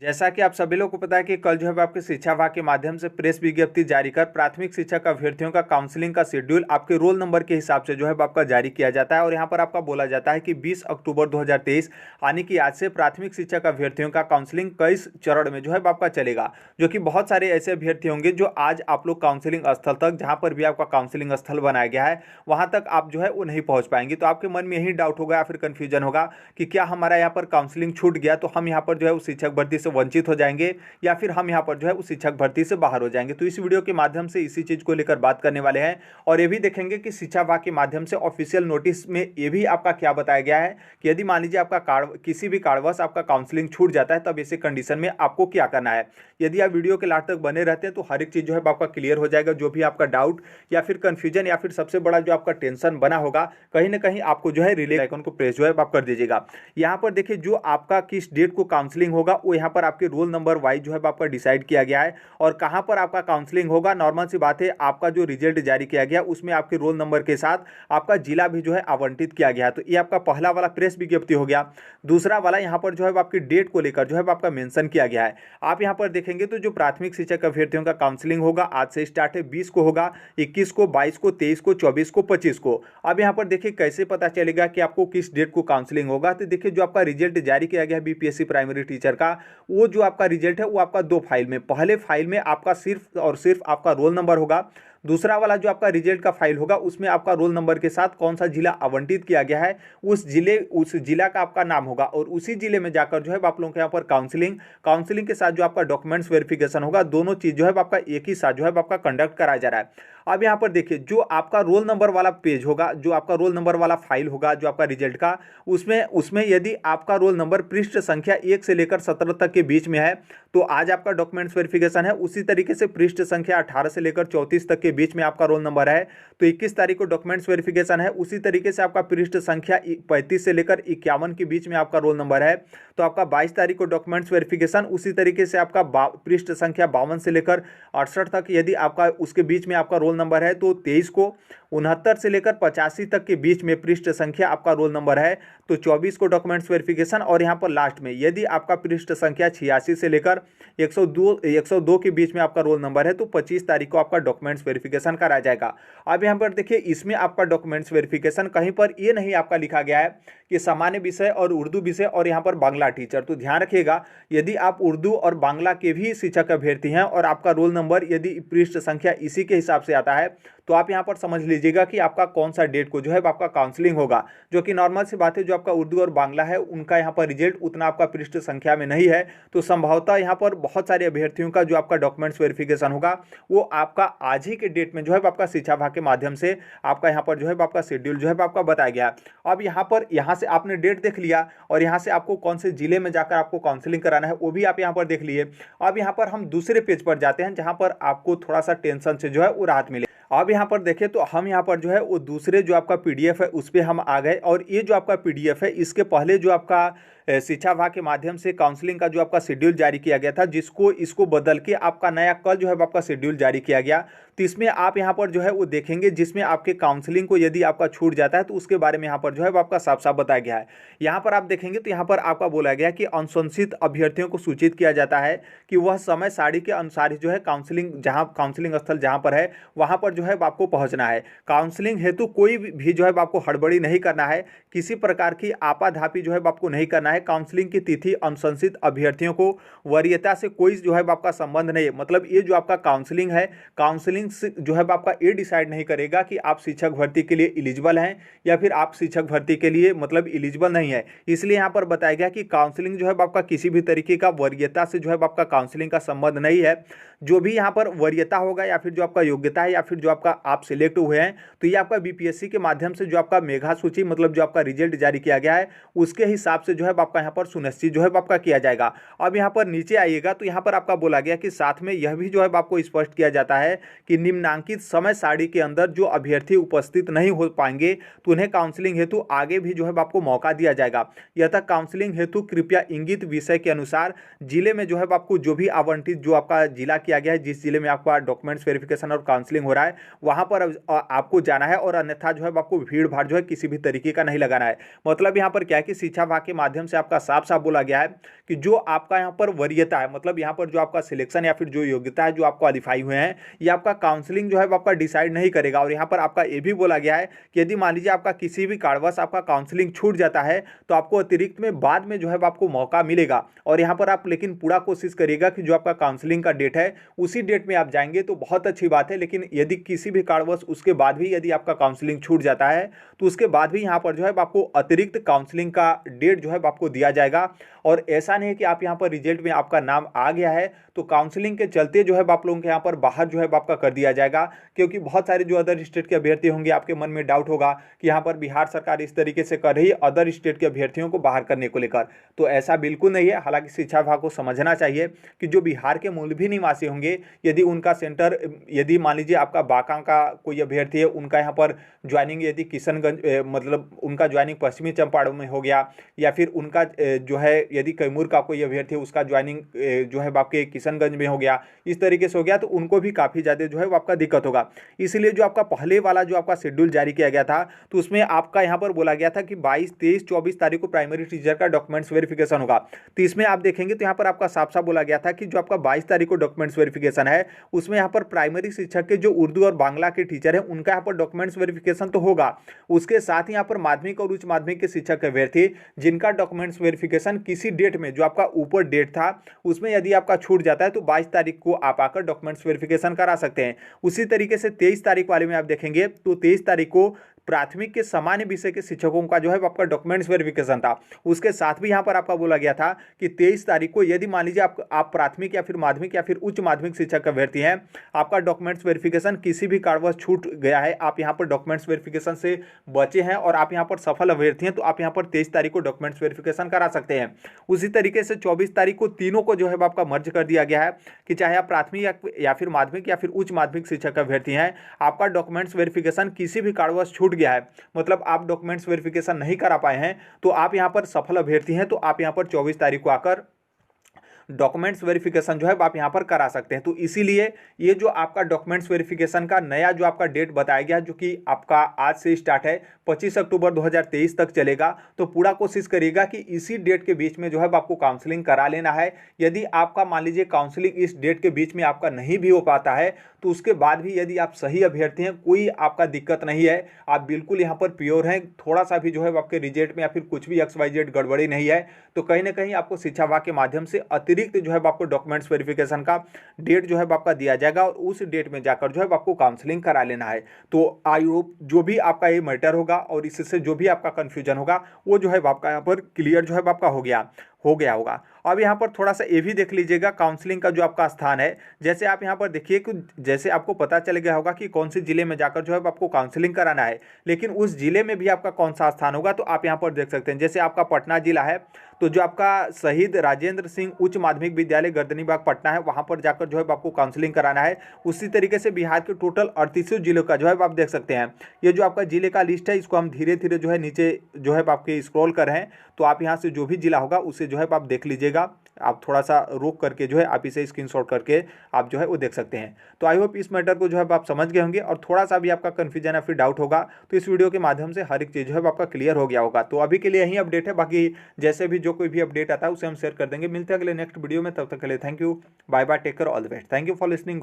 जैसा कि आप सभी लोग को पता है कि कल जो है आपके शिक्षा विभाग के माध्यम से प्रेस विज्ञप्ति जारी कर प्राथमिक शिक्षक अभ्यर्थियों का काउंसलिंग का शेड्यूल आपके रोल नंबर के हिसाब से जो है आपका जारी किया जाता है। और यहाँ पर आपका बोला जाता है कि 20 अक्टूबर 2023 यानी कि आज से प्राथमिक शिक्षक अभ्यर्थियों का काउंसलिंग कई चरण में जो है आपका चलेगा, जो कि बहुत सारे ऐसे अभ्यर्थी होंगे जो आज आप लोग काउंसलिंग स्थल तक, जहाँ पर भी आपका काउंसलिंग स्थल बनाया गया है, वहाँ तक आप जो है वो नहीं पहुँच पाएंगे। तो आपके मन में यही डाउट होगा या फिर कन्फ्यूजन होगा कि क्या हमारा यहाँ पर काउंसलिंग छूट गया तो हम यहाँ पर जो है उस शिक्षक भर्ती से वंचित हो जाएंगे या फिर हम यहाँ पर जो है उस शिक्षक भर्ती से बाहर हो जाएंगे। तो इस वीडियो के माध्यम से इसी चीज को लेकर बात करने वाले हैं और ये भी देखेंगे कि शिक्षा विभाग के माध्यम से ऑफिशियल नोटिस में ये भी आपका क्या बताया गया है कि यदि मान लीजिए आपका किसी भी कारणवश आपका काउंसलिंग छूट जाता है तब ऐसे कंडीशन में आपको क्या करना है। यदि आप वीडियो के लास्ट तक बने रहते हैं तो हर एक चीज जो है आपका क्लियर हो जाएगा। जो भी आपका डाउट या फिर कंफ्यूजन या फिर सबसे बड़ा जो आपका टेंशन बना होगा, कहीं ना कहीं आपको जो है रिले आइकन को प्रेस जो है आप कर दीजिएगा। यहाँ पर देखिए जो आपका किस डेट को काउंसलिंग होगा वो यहाँ पर आपके रोल नंबर वाइज जो है आपका डिसाइड किया गया है। और कहां पर आपका काउंसलिंग होगा, नॉर्मल सी बात है, आपका जो रिजल्ट जारी किया गया उसमें आपके रोल नंबर के साथ आपका जिला भी जो है आवंटित किया गया है। तो ये आपका पहला वाला प्रेस विज्ञप्ति हो गया। दूसरा वाला यहाँ पर जो है आपकी डेट को लेकर जो है आपका मेंशन किया गया है। आप यहाँ पर देखेंगे तो जो प्राथमिक शिक्षक अभ्यर्थियों का काउंसलिंग होगा आज से स्टार्ट है, 20 को होगा, 21 को, 22 को, 23 को, 24 को, 25 को। अब यहाँ पर देखिए कैसे पता चलेगा कि आपको किस डेट को काउंसलिंग होगा। तो देखिए जो आपका रिजल्ट जारी किया गया है बीपीएससी प्राइमरी टीचर का, वो जो आपका रिजल्ट है वो आपका दो फाइल में, पहले फाइल में आपका सिर्फ और सिर्फ आपका रोल नंबर होगा, दूसरा वाला जो आपका रिजल्ट का फाइल होगा उसमें आपका रोल नंबर के साथ कौन सा जिला आवंटित किया गया है उस जिला का आपका नाम होगा। और उसी जिले में जाकर जो है आप लोगों के यहाँ पर काउंसलिंग के साथ जो आपका डॉक्यूमेंट्स वेरिफिकेशन होगा, दोनों चीज जो है आपका एक ही साथ जो है आपका कंडक्ट कराया जा रहा है। अब यहाँ पर देखिए जो आपका रोल नंबर वाला पेज होगा, जो आपका रोल नंबर वाला फाइल होगा जो आपका रिजल्ट का, उसमें उसमें यदि आपका रोल नंबर पृष्ठ संख्या 1 से लेकर 17 तक के बीच में है तो आज आपका डॉक्यूमेंट्स वेरिफिकेशन है। उसी तरीके से पृष्ठ संख्या 18 से लेकर 34 तक के बीच में आपका रोल नंबर है तो 21 तारीख को डॉक्यूमेंट्स वेरिफिकेशन है। उसी तरीके से आपका पृष्ठ संख्या 35 से लेकर 51 के बीच में आपका रोल नंबर है तो आपका 22 तारीख को डॉक्यूमेंट्स वेरिफिकेशन। उसी तरीके से आपका पृष्ठ संख्या 52 से लेकर 68 तक यदि आपका उसके बीच में आपका रोल नंबर है तो 23 को, 69 से लेकर 85 तक के बीच में पृष्ठ संख्या आपका रोल नंबर है तो 24 को डॉक्यूमेंट्स वेरिफिकेशन। और यहाँ पर लास्ट में यदि आपका पृष्ठ संख्या 86 से लेकर 102 के बीच में आपका रोल नंबर है तो 25 तारीख को आपका डॉक्यूमेंट्स वेरिफिकेशन कराया जाएगा। अब यहाँ पर देखिए इसमें आपका डॉक्यूमेंट्स वेरिफिकेशन कहीं पर ये नहीं आपका लिखा गया है कि सामान्य विषय और उर्दू विषय और यहाँ पर बांग्ला टीचर। तो ध्यान रखिएगा यदि आप उर्दू और बांग्ला के भी शिक्षक अभ्यर्थी हैं और आपका रोल नंबर यदि पृष्ठ संख्या इसी के हिसाब से आता है तो आप यहाँ पर समझ लीजिएगा कि आपका कौन सा डेट को जो है आपका काउंसलिंग होगा। जो कि नॉर्मल सी बात है, जो आपका उर्दू और बांग्ला है उनका यहाँ पर रिजल्ट उतना आपका पृष्ठ संख्या में नहीं है तो संभवतः यहाँ पर बहुत सारे अभ्यर्थियों का जो आपका डॉक्यूमेंट्स वेरिफिकेशन होगा वो आपका आज ही के डेट में जो है आपका शिक्षा विभाग के माध्यम से आपका यहाँ पर जो है आपका शेड्यूल जो है आपका बताया गया। अब यहाँ से आपने डेट देख लिया और यहाँ से आपको कौन से जिले में जाकर आपको काउंसलिंग कराना है वो भी आप यहाँ पर देख लिए। अब यहाँ पर हम दूसरे पेज पर जाते हैं जहाँ पर आपको थोड़ा सा टेंशन से जो है वो राहत मिले। अब यहाँ पर देखें तो हम यहाँ पर जो है वो दूसरे जो आपका पीडीएफ है उस पर हम आ गए और ये जो आपका पीडीएफ है इसके पहले जो आपका शिक्षा विभाग के माध्यम से काउंसलिंग का जो आपका शेड्यूल जारी किया गया था, जिसको इसको बदल के आपका नया कल जो है आपका शेड्यूल जारी किया गया। तो इसमें आप यहाँ पर जो है वो देखेंगे जिसमें आपके काउंसलिंग को यदि आपका छूट जाता है तो उसके बारे में यहाँ पर जो है आपका साफ साफ बताया गया है। यहाँ पर आप देखेंगे तो यहाँ पर आपका बोला गया कि अनुशंसित अभ्यर्थियों को सूचित किया जाता है कि वह समय सारणी के अनुसार ही जो है काउंसलिंग स्थल जहाँ पर है वहाँ पर जो है आपको पहुँचना है। काउंसलिंग हेतु कोई भी जो है आपको हड़बड़ी नहीं करना है, किसी प्रकार की आपाधापी जो है आपको नहीं करना है। काउंसलिंग की तिथि अनुशंसित अभ्यर्थियों को वरीयता से कोई जो है आपका संबंध नहीं है। मतलब ये जो आपका काउंसलिंग है, काउंसलिंग जो है आपका ये डिसाइड नहीं करेगा कि आप शिक्षक भर्ती के लिए एलिजिबल हैं या फिर आप शिक्षक भर्ती के लिए मतलब एलिजिबल नहीं है। इसलिए यहाँ पर बताया गया कि काउंसलिंग जो है आपका किसी भी तरीके का वरीयता से जो है आपका काउंसलिंग का संबंध नहीं है। जो भी यहाँ पर वरीयता होगा या फिर जो आपका योग्यता है या फिर जो आपका आप सिलेक्ट हुए हैं तो ये आपका बीपीएससी के माध्यम से जो आपका मेधा सूची मतलब जो आपका रिजल्ट जारी किया गया है उसके हिसाब से जो है आपका यहाँ पर सुनिश्चित जो है आपका किया जाएगा। अब यहाँ पर नीचे आइएगा तो यहाँ पर आपका बोला गया कि साथ में यह भी जो है आपको स्पष्ट किया जाता है कि निम्नांकित समय सारणी के अंदर जो अभ्यर्थी उपस्थित नहीं हो पाएंगे तो उन्हें काउंसलिंग हेतु आगे भी जो है आपको मौका दिया जाएगा। यह तक काउंसलिंग हेतु कृपया इंगित विषय के अनुसार जिले में जो है आपको जो भी आवंटित जो आपका जिला किया गया है, जिस जिले में आपका डॉक्यूमेंट्स वेरिफिकेशन और काउंसलिंग हो रहा है वहां पर आपको जाना है और अन्यथा जो है आपको भीड़ भाड़ जो है किसी भी तरीके का नहीं लगाना है। मतलब यहाँ पर क्या है कि शिक्षा विभाग के माध्यम से आपका साफ साफ बोला गया है कि जो आपका यहाँ पर वरीयता है, मतलब यहाँ पर जो आपका सिलेक्शन या फिर जो योग्यता है, जो आप क्वालिफाई हुए हैं, ये आपका काउंसलिंग जो है वो आपका डिसाइड नहीं करेगा। और यहाँ पर आपका ये भी बोला गया है कि यदि मान लीजिए आपका किसी भी कारणवश आपका काउंसलिंग छूट जाता है तो आपको अतिरिक्त में बाद में जो है आपको मौका मिलेगा। और यहाँ पर आप लेकिन पूरा कोशिश करिएगा कि जो आपका काउंसलिंग का डेट है उसी डेट में आप जाएंगे तो बहुत अच्छी बात है। लेकिन यदि किसी भी कारणवश उसके बाद भी यदि आपका काउंसलिंग छूट जाता है तो उसके बाद भी यहाँ पर जो है आपको अतिरिक्त काउंसलिंग का डेट जो है आपको दिया जाएगा। और ऐसा नहीं है कि आप यहाँ पर रिजल्ट में आपका नाम आ गया है तो काउंसलिंग के चलते जो है आप लोगों के यहाँ पर बाहर जो है आपका कर दिया जाएगा। क्योंकि बहुत सारे जो अदर स्टेट के अभ्यर्थी होंगे, आपके मन में डाउट होगा कि यहाँ पर बिहार सरकार इस तरीके से कर रही है अदर स्टेट के अभ्यर्थियों को बाहर करने को लेकर, तो ऐसा बिल्कुल नहीं है। हालांकि शिक्षा विभाग को समझना चाहिए कि जो बिहार के मूल भी निवासी होंगे, यदि उनका सेंटर, यदि मान लीजिए आपका बांका का कोई अभ्यर्थी है, उनका यहाँ पर ज्वाइनिंग यदि किशनगंज मतलब उनका ज्वाइनिंग पश्चिमी चंपारण में हो गया, या फिर उनका जो है यदि कैमूर का कोई अभ्यर्थी है उसका ज्वाइनिंग जो है आपके किशनगंज में हो गया, इस तरीके से हो गया, तो उनको भी काफ़ी ज़्यादा जो है वो आपका दिक्कत होगा। इसलिए जो आपका पहले वाला जो आपका शेड्यूल जारी किया गया था तो उसमें आपका यहाँ पर बोला गया था कि 22, 23, 24 तारीख को प्राइमरी टीचर का डॉक्यूमेंट्स वेरिफिकेशन होगा। तो इसमें आप देखेंगे तो यहाँ पर आपका साफ साफ बोला गया था कि जो आपका 22 तारीख को डॉक्यूमेंट्स वेरिफिकेशन है उसमें यहाँ पर प्राइमरी शिक्षक के जो उर्दू और बांग्ला के टीचर है उनका यहाँ पर डॉक्यूमेंट्स वेरिफिकेशन तो होगा। उसके साथ ही यहाँ पर माध्यमिक और उच्च माध्यमिक के शिक्षक अभ्यर्थी जिनका डॉक्यूमेंट्स वेरिफिकेशन किसी डेट में जो आपका ऊपर डेट था उसमें यदि आपका छूट जाता है तो 22 तारीख को आप आकर डॉक्यूमेंट्स वेरिफिकेशन करा सकते हैं। उसी तरीके से 23 तारीख वाले में आप देखेंगे तो 23 तारीख को प्राथमिक के सामान्य विषय के शिक्षकों का जो है आपका डॉक्यूमेंट्स वेरिफिकेशन था। उसके साथ भी यहाँ पर आपका बोला गया था कि 23 तारीख को यदि मान लीजिए आप प्राथमिक या फिर माध्यमिक या फिर उच्च माध्यमिक शिक्षक अभ्यर्थी हैं, आपका डॉक्यूमेंट्स वेरिफिकेशन किसी भी कारणवश छूट गया है, आप यहाँ पर डॉक्यूमेंट्स वेरिफिकेशन से बचे हैं और आप यहाँ पर सफल अभ्यर्थी हैं, तो आप यहाँ पर 23 तारीख को डॉक्यूमेंट्स वेरिफिकेशन करा सकते हैं। उसी तरीके से 24 तारीख को तीनों को जो है आपका मर्ज कर दिया गया है कि चाहे आप प्राथमिक या फिर माध्यमिक या फिर उच्च माध्यमिक शिक्षक अभ्यर्थी हैं, आपका डॉक्यूमेंट्स वेरिफिकेशन किसी भी कारणवश छूट गया है, मतलब आप डॉक्यूमेंट्स वेरिफिकेशन नहीं करा पाए हैं, तो आप यहां पर सफल अभ्यर्थी हैं तो आप यहां पर 24 तारीख को आकर डॉक्यूमेंट्स वेरिफिकेशन जो है आप यहाँ पर करा सकते हैं। तो इसीलिए ये जो आपका डॉक्यूमेंट्स वेरिफिकेशन का नया जो आपका डेट बताया गया जो कि आपका आज से स्टार्ट है 25 अक्टूबर 2023 तक चलेगा, तो पूरा कोशिश करिएगा कि इसी डेट के बीच में जो है आपको काउंसलिंग करा लेना है। यदि आपका मान लीजिए काउंसलिंग इस डेट के बीच में आपका नहीं भी हो पाता है तो उसके बाद भी यदि आप सही अभ्यर्थी हैं, कोई आपका दिक्कत नहीं है, आप बिल्कुल यहाँ पर प्योर हैं, थोड़ा सा भी जो है आपके रिजल्ट में या फिर कुछ भी XYZ गड़बड़ी नहीं है, तो कहीं ना कहीं आपको शिक्षा विभाग के माध्यम से अतिरिक्त जो है आपको डॉक्यूमेंट्स वेरिफिकेशन का डेट जो है आपका दिया जाएगा और उस डेट में जाकर जो है आपको काउंसलिंग करा लेना है। तो आई होप जो भी आपका ये मैटर होगा और इससे जो भी आपका कन्फ्यूजन होगा वो जो है आपका यहाँ पर क्लियर जो है आपका हो गया होगा। अब यहाँ पर थोड़ा सा ये भी देख लीजिएगा काउंसलिंग का जो आपका स्थान है, जैसे आप यहाँ पर देखिए कि जैसे आपको पता चल गया होगा कि कौन से जिले में जाकर जो है आपको काउंसलिंग कराना है, लेकिन उस जिले में भी आपका कौन सा स्थान होगा तो आप यहाँ पर देख सकते हैं। जैसे आपका पटना जिला है तो जो आपका शहीद राजेंद्र सिंह उच्च माध्यमिक विद्यालय गर्दनीबाग पटना है वहाँ पर जाकर जो है आपको काउंसलिंग कराना है। उसी तरीके से बिहार के टोटल 38 जिलों का जो है आप देख सकते हैं। ये जो आपका जिले का लिस्ट है इसको हम धीरे धीरे जो है नीचे जो है आपके स्क्रॉल कर रहे हैं, तो आप यहाँ से जो भी जिला होगा उसे जो है आप देख लीजिएगा। आप थोड़ा सा रोक करके जो है आप इसे स्क्रीनशॉट करके आप जो है वो देख सकते हैं। तो आई होप इस मैटर को जो है आप समझ गए होंगे और थोड़ा सा भी आपका कन्फ्यूजन या फिर डाउट होगा तो इस वीडियो के माध्यम से हर एक चीज़ जो है आपका क्लियर हो गया होगा। तो अभी के लिए यही अपडेट है, बाकी जैसे भी जो कोई भी अपडेट आता है उसे हम शेयर कर देंगे। मिलते हैं अगले नेक्स्ट वीडियो में, तब तक के लिए thank you, bye bye, take care, all the best, thank you for listening.